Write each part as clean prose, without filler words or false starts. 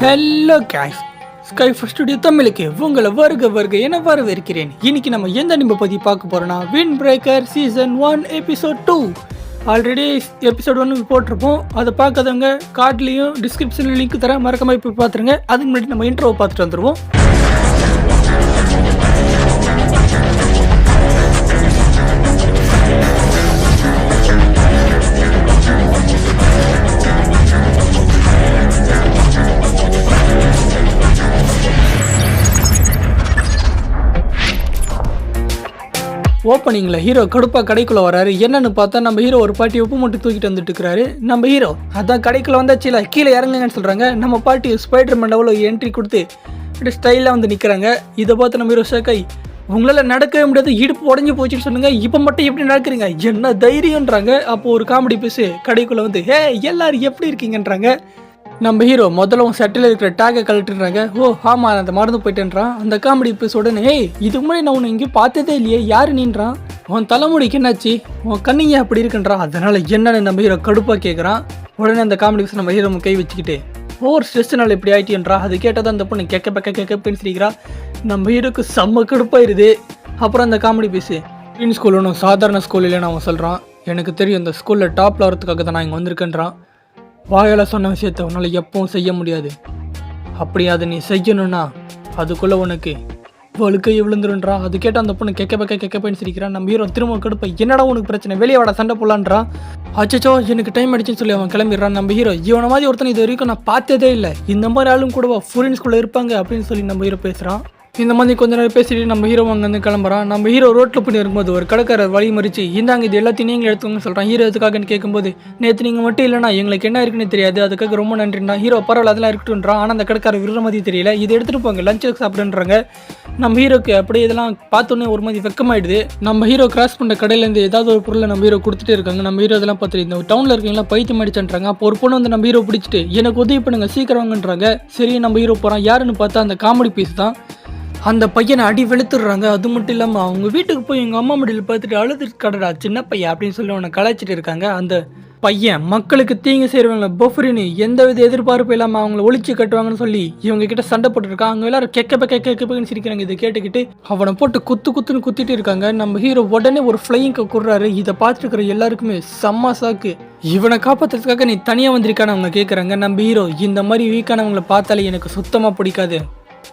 Hello guys, ஸ்கைஃபர் studio தமிழுக்கு உங்களை வருக என வரவேற்கிறேன். இன்னைக்கு நம்ம எந்த அனிமே பற்றி பார்க்க போகிறோன்னா wind breaker season 1 episode 2. Already episode 1 போட்டிருப்போம். அதை பார்க்காதவங்க கார்ட்லேயும் டிஸ்கிரிப்ஷனில் லிங்க் தரேன், மறக்காம போய் பார்த்துருங்க. அதுக்கு முன்னாடி நம்ம இன்ட்ரோவை பார்த்துட்டு வந்துடுவோம். ஓப்பனிங்கில் ஹீரோ கடுப்பாக கடைக்குள்ளே வராரு. என்னன்னு பார்த்தா நம்ம ஹீரோ ஒரு பாட்டி உப்பு மட்டும் தூக்கிட்டு வந்துட்டு இருக்கிறாரு. நம்ம ஹீரோ அதான் கடைக்குள்ளே வந்தாச்சுல, கீழே இறங்குங்கன்னு சொல்கிறாங்க. நம்ம பாட்டி ஸ்பைடர் மேன் அவ்வளோ என்ட்ரி கொடுத்து இப்படி ஸ்டைலாக வந்து நிற்கிறாங்க. இதை பார்த்து நம்ம ஹீரோ ஷாக்காய், உங்களால் நடக்கவே முடியாது, இடுப்பு உடஞ்சி போச்சுன்னு சொன்னாங்க, இப்போ மட்டும் எப்படி நடக்கிறீங்க, என்ன தைரியன்றாங்க. அப்போது ஒரு காமெடி பேசு கடைக்குள்ளே வந்து, ஹே எல்லாரும் எப்படி இருக்கீங்கன்றாங்க. நம்ம ஹீரோ முதல்ல சட்டில் இருக்கிற டேக்கை கழட்டுறாங்க. ஓ ஆமாம், நான் அந்த மறந்து போயிட்டேன்றான். அந்த காமெடி பீஸ் உடனே, ஏய் இதுக்கு முன்னாடி நான் உன்னை இங்கே பார்த்ததே இல்லையே, யார் நீன்றான், உன் தலைமுடிக்கு என்னாச்சு, உன் கண்ணிங்க அப்படி இருக்குன்றான். அதனால் என்னன்னு நம்ம ஹீரோ கடுப்பாக கேட்குறான். உடனே அந்த காமெடி பீஸ் நம்ம ஹீரோ கை வச்சுக்கிட்டு, ஓவர் ஸ்ட்ரெஸ்னால இப்படி ஆயிட்டேன்றா. அது கேட்டால் தான் அந்த பொண்ணு கேட்கப்பேன்னு சிரிக்கிறா. நம்ம ஹீரோக்கு செம்ம கடுப்பாயிருது. அப்புறம் அந்த காமெடி பீஸு, க்ரீன் ஸ்கூல் ஒன்றும் சாதாரண ஸ்கூல் இல்லைன்னு அவன் சொல்கிறான். எனக்கு தெரியும், இந்த ஸ்கூலில் டாப்பில் வரதுக்காக தான் நான் இங்கே வந்திருக்கேன்றான். வாயால் சொன்ன விஷயத்தை உன்னால் எப்பவும் செய்ய முடியாது, அப்படி அதை நீ செய்யணும்னா அதுக்குள்ளே உனக்கு வழுக்கையை விழுந்துருன்றா. அது கேட்டால் அந்த பொண்ணு கேட்கப்பேன்னு சிரிக்கிறான். நம்ம ஹீரோ திரும்ப கடுப்பை, என்னடா உனக்கு பிரச்சனை, வெளியே வாடா சண்டை போடலான்றான். அச்சோ எனக்கு டைம் அடிச்சுன்னு சொல்லி அவன் கிளம்பிடுறான். நம்ம ஹீரோ, இவனை மாதிரி ஒருத்தனை இது வரைக்கும் நான் பார்த்ததே இல்லை, இந்த மாதிரி ஆளும் கூடவா ஃபாரின் ஸ்கூலில் இருப்பாங்க அப்படின்னு சொல்லி நம்ம ஹீரோ பேசுகிறான். இந்த மாதிரி கொஞ்ச நேரம் பேசிட்டு நம்ம ஹீரோ அங்கேருந்து கிளம்புறான். நம்ம ஹீரோ ரோட்டில் போய் இருக்கும்போது ஒரு கடைக்காரர் வழி மறிச்சு, இந்தாங்க இது எல்லாத்தையும் நீங்கள் எடுத்துக்கோங்கன்னு சொல்கிறான். ஹீரோ எதுக்காகன்னு கேட்கும்போது, நேற்று நீங்கள் மட்டும் இல்லைனா எங்களுக்கு என்ன இருக்குன்னு தெரியாது, அதுக்காக ரொம்ப நன்றிண்ணா. ஹீரோ பரவாயில்ல அதெல்லாம் இருக்கட்டும்ன்றான். ஆனால் அந்த கடைக்காரர் விடுற மாதிரி தெரியல. இதை எடுத்துகிட்டு போங்க லஞ்சுக்கு சாப்பிடுன்றாங்க. நம்ம ஹீரோக்கு அப்படியே இதெல்லாம் பார்த்தோன்னே ஒரு மாதிரி வெக்கமாயிடுது. நம்ம ஹீரோ கிராஸ் பண்ணுற கடையிலேருந்து ஏதாவது ஒரு பொருளை நம்ம ஹீரோ கொடுத்துட்டே இருக்காங்க. நம்ம ஹீரோ இதெல்லாம் பார்த்துட்டு, இந்த டவுனில் இருக்கீங்களா பைத்தியம் அடிச்சுன்றாங்க. அப்போ ஒரு பொண்ணு வந்து நம்ம ஹீரோ பிடிச்சிட்டு, எனக்கு உதவி பண்ணுங்க சீக்கிரம் வாங்கன்றாங்க. சரி நம்ம ஹீரோ போகிறான். யாருன்னு பார்த்தா அந்த காமெடி பீஸ் தான். அந்த பையனை அடி வெளுத்துடுறாங்க. அது மட்டும் இல்லாமல் அவங்க வீட்டுக்கு போய் எங்கள் அம்மா மடியில் பார்த்துட்டு அழுதுட்டு கடடா சின்ன பையன் அப்படின்னு சொல்லி அவனை கலாய்ச்சிட்டு இருக்காங்க. அந்த பையன் மக்களுக்கு தீங்கு செய்கிறவங்கள பஃபரின்னு எந்த வித எதிர்பார்ப்பு இல்லாமல் அவங்கள ஒழிச்சு கட்டுவாங்கன்னு சொல்லி இவங்க கிட்ட சண்டை போட்டுருக்காங்க. அவங்க எல்லாரும் கேட்கப்பேன்னு சிரிக்கிறாங்க. இதை கேட்டுக்கிட்டு அவனை போட்டு குத்துன்னு குத்திட்டு இருக்காங்க. நம்ம ஹீரோ உடனே ஒரு ஃப்ளையிங் கொடுறாரு. இதை பார்த்துட்டு இருக்கிற எல்லாருக்குமே செம்ம சாக்கு. இவனை காப்பாற்றுறதுக்காக நீ தனியாக வந்திருக்கான்னு அவங்க கேட்குறாங்க. நம்ம ஹீரோ, இந்த மாதிரி வீக்கானவங்களை பார்த்தாலே எனக்கு சுத்தமாக பிடிக்காது,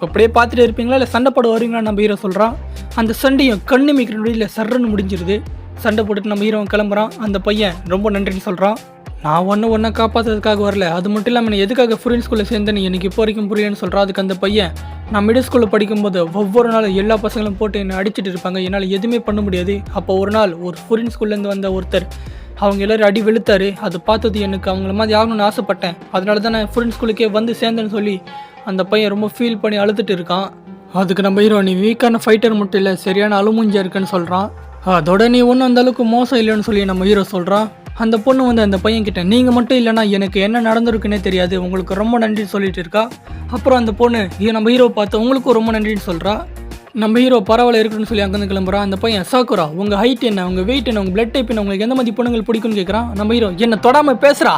அப்படியே பார்த்துட்டு இருப்பீங்களா இல்லை சண்டை போட வருவீங்களா நம்ம ஹீரோ சொல்கிறான். அந்த சண்டையும் கண்ணு மிக்கிற நொடியில் சர்றன்னு முடிஞ்சிருது. சண்டை போட்டுட்டு நம்ம ஹீரோ கிளம்புறான். அந்த பையன் ரொம்ப நன்றின்னு சொல்கிறான். நான் ஒன்றை காப்பாற்றுறதுக்காக வரல, அது மட்டும் இல்லாமல் நான் எதுக்காக ஃபாரின் ஸ்கூலில் சேர்ந்தேன்னு எனக்கு இப்போ வரைக்கும் புரியலன்னு சொல்கிறான். அதுக்கு அந்த பையன், நான் மிடில் ஸ்கூலில் படிக்கும்போது ஒவ்வொரு நாளும் எல்லா பசங்களும் போட்டு என்னை அடிச்சுட்டு இருப்பாங்க, என்னால் எதுவுமே பண்ண முடியாது. அப்போ ஒரு நாள் ஒரு ஃபாரின் ஸ்கூல்லேருந்து வந்த ஒருத்தர் அவங்க எல்லோரும் அடி வெளுத்தாரு. அது பார்த்தது எனக்கு அவங்கள மாதிரி ஆகணும்னு ஆசைப்பட்டேன், அதனால தான் நான் ஃபாரின் ஸ்கூலுக்கே வந்து சேர்ந்தேன்னு சொல்லி அந்த பையன் ரொம்ப ஃபீல் பண்ணி அழுதுட்டு இருக்கான். அதுக்கு நம்ம ஹீரோ, நீ வீக்கான ஃபைட்டர் மட்டும் இல்லை, சரியான அலுமுஞ்சியா இருக்குன்னு சொல்கிறான். அதோட நீ ஒன்றும் அந்த அளவுக்கு மோசம் இல்லைன்னு சொல்லி நம்ம ஹீரோ சொல்கிறான். அந்த பொண்ணு வந்து அந்த பையன் கிட்ட, நீங்கள் மட்டும் இல்லைனா எனக்கு என்ன நடந்திருக்குன்னே தெரியாது, உங்களுக்கு ரொம்ப நன்றின்னு சொல்லிட்டு இருக்கா. அப்புறம் அந்த பொண்ணு நம்ம ஹீரோ பார்த்து உங்களுக்கும் ரொம்ப நன்றின்னு சொல்கிறா. நம்ம ஹீரோ பரவாயில்ல இருக்குன்னு சொல்லி அங்கேருந்து கிளம்புறான். அந்த பையன், சாக்குரா உங்கள் ஹைட் என்ன, உங்கள் வெயிட் என்ன, உங்கள் பிளட் டைப் என்ன, உங்களுக்கு எந்த மாதிரி பொண்ணுங்கள் பிடிக்கும்னு கேட்குறான். நம்ம ஹீரோ, என்னை தொடாமல் பேசுகிறா.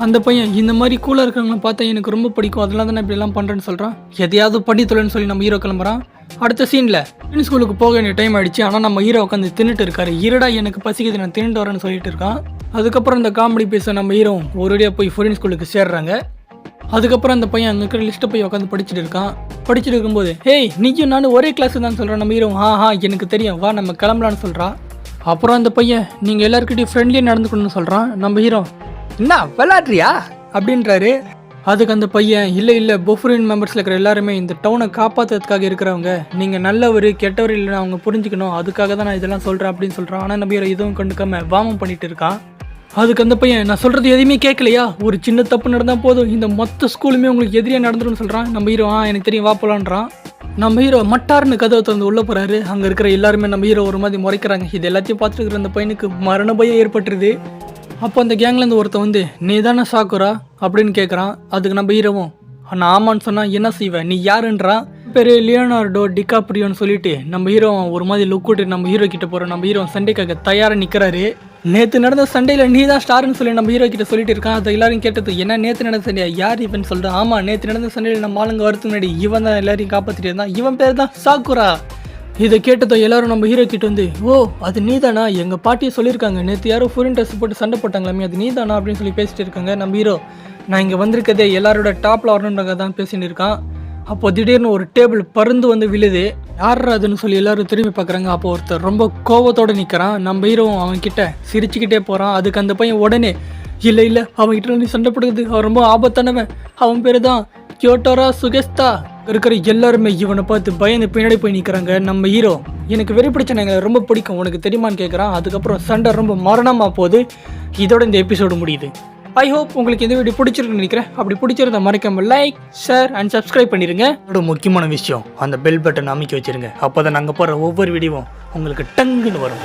அந்த பையன், இந்த மாதிரி கூலாக இருக்கிறவங்கள பார்த்தா எனக்கு ரொம்ப பிடிக்கும், அதெல்லாம் தான் இப்படிலாம் பண்ணுறேன்னு சொல்கிறான். எதையாவது பண்ணி தொலைன்னு சொல்லி நம்ம ஹீரோ கிளம்புறான். அடுத்த சீனில் ஃப்ரெண்ட் ஸ்கூலுக்கு போக வேண்டிய டைம் ஆகிடுச்சு. ஆனால் நம்ம ஹீரோ உட்காந்து தின்னுட்டு இருக்காரு. இருடா எனக்கு பசிக்குது, நான் தின்னுட்டு வரேன்னு சொல்லிட்டு இருக்கான். அதுக்கப்புறம் இந்த காமெடி பேச நம்ம ஹீரோ ஒரேடியாக போய் ஃபாரின் ஸ்கூலுக்கு சேர்றாங்க. அதுக்கப்புறம் அந்த பையன் அங்கே இருக்கிற லிஸ்ட்டை போய் உட்காந்து படிச்சுட்டு இருக்கான். படிச்சுட்டு இருக்கும்போது, ஹேய் நீயும் நானும் ஒரே கிளாஸ் தான் சொல்கிறேன். நம்ம ஹீரோ, எனக்கு தெரியும், வா நம்ம கிளம்பலான்னு சொல்கிறான். அப்புறம் அந்த பையன், நீங்கள் எல்லாருக்கிட்டையும் ஃப்ரெண்ட்லியாக நடந்துக்கணும்னு சொல்கிறான். நம்ம ஹீரோ, என்ன விளாட்றியா அப்படின்றாரு. அதுக்கு அந்த பையன், இல்லை பொஃப்ரின் மெம்பர்ஸில் இருக்கிற எல்லாருமே இந்த டவுனை காப்பாற்றுறதுக்காக இருக்கிறவங்க, நீங்கள் நல்லவர் கெட்டவர் இல்லைன்னு அவங்க புரிஞ்சுக்கணும், அதுக்காக தான் நான் இதெல்லாம் சொல்கிறேன் அப்படின்னு சொல்கிறான். ஆனால் நம்ம ஹீரோ எதுவும் கண்டுக்காம வாமம் பண்ணிட்டு இருக்கான். அதுக்கு அந்த பையன், நான் சொல்கிறது எதுவுமே கேட்கலையா, ஒரு சின்ன தப்பு நடந்தால் போதும் இந்த மொத்த ஸ்கூலுமே உங்களுக்கு எதிரியாக நடந்துருன்னு சொல்கிறான். நம்ம ஹீரோ, எனக்கு தெரியும் வா போலான்றான். நம்ம ஹீரோ மட்டார்னு கதவை திறந்து உள்ளே போகிறாரு. அங்கே இருக்கிற எல்லாருமே நம்ம ஹீரோ ஒரு மாதிரி முறைக்கிறாங்க. இது எல்லாத்தையும் பார்த்துட்டு இருக்கிற அந்த பையனுக்கு மரண பயம் ஏற்பட்டுருது. அப்போ அந்த கேங்லேருந்து ஒருத்தன் வந்து, நீ தானே சாக்குரா அப்படின்னு கேட்குறான். அதுக்கு நம்ம ஹீரோவும், நான் ஆமான்னு சொன்னால் என்ன செய்வேன், நீ யாருன்றான். பேர் லியோனார்டோ டிகாப்ரியோன்னு சொல்லிட்டு நம்ம ஹீரோ ஒரு மாதிரி லுக் விட்டு நம்ம ஹீரோ கிட்ட போகிறோம். நம்ம ஹீரோ சண்டைக்காக தயாராக நிற்கிறாரு. நேற்று நடந்த சண்டையில் நீ தான் ஸ்டார்னு சொல்லி நம்ம ஹீரோ கிட்ட சொல்லிட்டு இருக்கான். அதை எல்லாரும் கேட்டது என்ன நேற்று நடந்த சண்டையா, யார் இவன் சொல்கிறான். ஆமாம், நேற்று நடந்த சண்டையில் நம்ம ஆளுங்க வரதுக்கு முன்னாடி இவன் தான் எல்லாரையும் காப்பாற்றிட்டு இருந்தான். இவன் பேர் தான் சாக்குரா. இதை கேட்டதோ எல்லாரும் நம்ம ஹீரோ கிட்ட வந்து, ஓ அது நீ தானா, எங்கள் பாட்டியை சொல்லியிருக்காங்க நேற்று யாரும் ஃபுல் ட்ரெஸ் போட்டு சண்டை போட்டாங்களாமே, அது நீ தானா அப்படின்னு சொல்லி பேசிட்டு இருக்காங்க. நம்ம ஹீரோ நான் இங்கே வந்திருக்கதே எல்லாரோட டாப்பில் வரணுன்றங்க தான் பேசின்னு இருக்கான். அப்போ திடீர்னு ஒரு டேபிள் பறந்து வந்து விழுது. யார் அதுன்னு சொல்லி எல்லாரும் திரும்பி பார்க்குறாங்க. அப்போ ஒருத்தர் ரொம்ப கோவத்தோடு நிற்கிறான். நம்ம ஹீரோவும் அவன்கிட்ட சிரிச்சுக்கிட்டே போகிறான். அதுக்கு அந்த பையன் உடனே இல்லை அவன்கிட்ட நீ சண்டை போடுறது, அவன் ரொம்ப ஆபத்தானவன், அவன் பேர் தான் கியோட்டோரா சுகேஸ்தா. இருக்கிற எல்லாருமே இவனை பார்த்து பயந்து பின்னாடி போய் நிற்கிறாங்க. நம்ம ஹீரோ எனக்கு வெறி பிடிச்ச எங்களை ரொம்ப பிடிக்கும் உனக்கு தெரியுமான்னு கேட்குறான். அதுக்கப்புறம் சண்டை ரொம்ப மரணமாக போகுது. இதோட இந்த எபிசோடு முடியுது. ஐ ஹோப் உங்களுக்கு இந்த வீடியோ பிடிச்சிருக்குன்னு நினைக்கிறேன். அப்படி பிடிச்சிருந்தா மறக்காம லைக், ஷேர் அண்ட் சப்ஸ்கிரைப் பண்ணிடுங்க. அதோட முக்கியமான விஷயம் அந்த பெல் பட்டன் அமைக்க வச்சிருங்க. அப்போ தான் நாங்கள் போடுற ஒவ்வொரு வீடியோவும் உங்களுக்கு டங்குன்னு வரும்.